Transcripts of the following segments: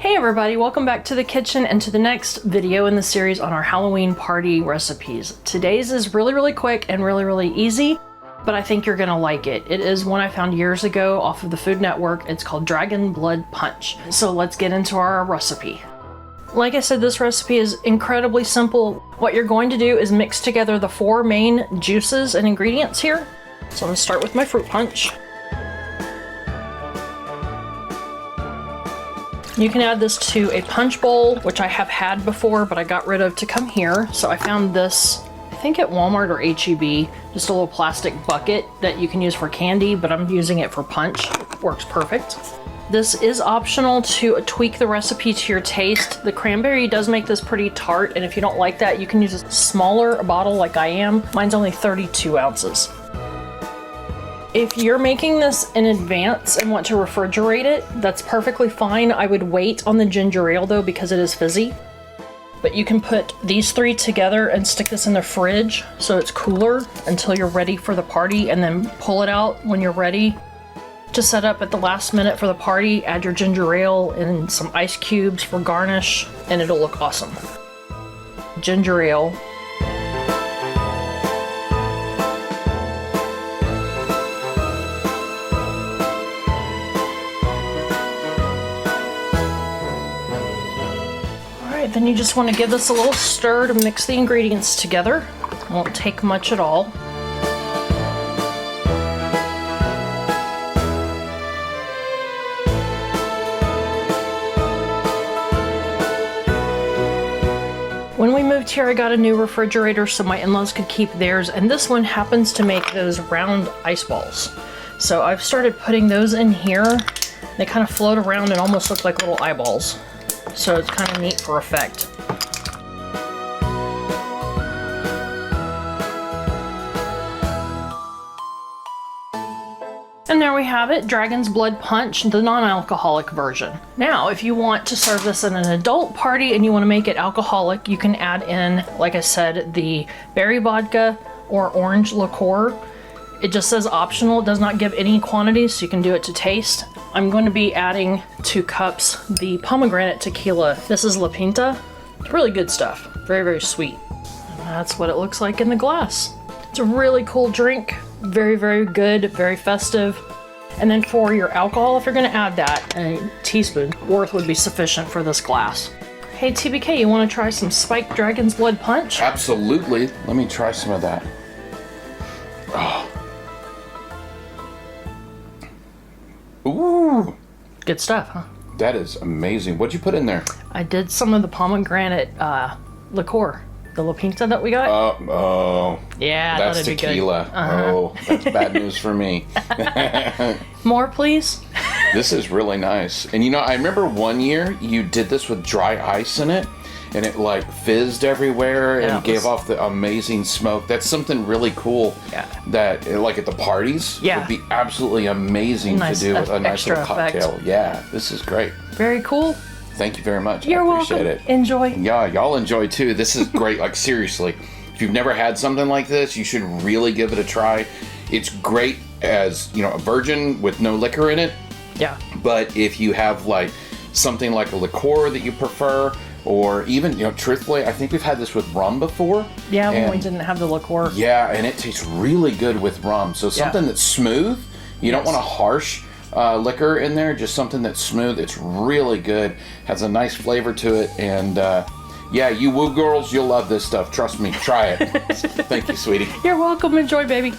Hey everybody, welcome back to the kitchen and to the next video in the series on our Halloween party recipes. Today's is really quick and really easy, but I think you're gonna like it. It is one I found years ago off of the Food Network. It's called Dragon Blood Punch. So let's get into our recipe. Like I said, this recipe is incredibly simple. What you're going to do is mix together the 4 main juices and ingredients here. So I'm gonna start with my fruit punch. You can add this to a punch bowl, which I have had before, but I got rid of to come here. So I found this, I think at Walmart or H-E-B, just a little plastic bucket that you can use for candy, but I'm using it for punch. It works perfect. This is optional to tweak the recipe to your taste. The cranberry does make this pretty tart, and if you don't like that, you can use a smaller bottle like I am. Mine's only 32 ounces. If you're making this in advance and want to refrigerate it, that's perfectly fine. I would wait on the ginger ale though because it is fizzy. But you can put these 3 together and stick this in the fridge so it's cooler until you're ready for the party, and then pull it out when you're ready to set up at the last minute for the party. Add your ginger ale and some ice cubes for garnish and it'll look awesome. Ginger ale. Then you just want to give this a little stir to mix the ingredients together. It won't take much at all. When we moved here, I got a new refrigerator so my in-laws could keep theirs, and this one happens to make those round ice balls. So I've started putting those in here. They kind of float around and almost look like little eyeballs. So it's kind of neat for effect. And there we have it, Dragon's Blood Punch, the non-alcoholic version. Now, if you want to serve this at an adult party and you want to make it alcoholic, you can add in, like I said, the berry vodka or orange liqueur. It just says optional. It does not give any quantities, so you can do it to taste. I'm going to be adding 2 cups the pomegranate tequila. This is La Pinta. It's really good stuff. Very sweet. And that's what it looks like in the glass. It's a really cool drink. Very good, very festive. And then for your alcohol, if you're going to add that, a teaspoon worth would be sufficient for this glass. Hey TBK, you want to try some spiked Dragon's Blood Punch? Absolutely. Let me try some of that. Oh. Ooh. Good stuff, huh? That is amazing. What'd you put in there? I did some of the pomegranate liqueur. The La Pinta that we got? Oh. Yeah, that's that'd tequila. Be good. Oh, that's bad news for me. More, please? This is really nice. And you know, I remember one year you did this with dry ice in it, and it like fizzed everywhere and gave off the amazing smoke. That's something really cool. Yeah. That like at the parties would be absolutely amazing to do with a nice little cocktail. Effect. Yeah, this is great. Very cool. Thank you very much. You're I appreciate welcome. it. Enjoy. Yeah, y'all enjoy too. This is great. Like seriously, if you've never had something like this, you should really give it a try. It's great as, you know, a virgin with no liquor in it. Yeah. But if you have like something like a liqueur that you prefer, or even, you know, truthfully, I think we've had this with rum before. Yeah, when we didn't have the liqueur. Yeah, and it tastes really good with rum. So something that's smooth. You don't want a harsh liquor in there, just something that's smooth. It's really good, has a nice flavor to it, and yeah, you woo girls, you'll love this stuff. Trust me, try it. Thank you, sweetie. You're welcome. Enjoy, baby.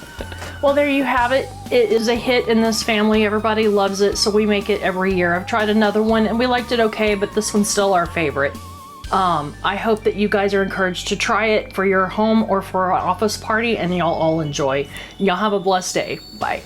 Well, there you have it. It is a hit in this family. Everybody loves it, so we make it every year. I've tried another one and we liked it okay, but this one's still our favorite. I hope that you guys are encouraged to try it for your home or for an office party, and y'all all enjoy. Y'all have a blessed day. Bye.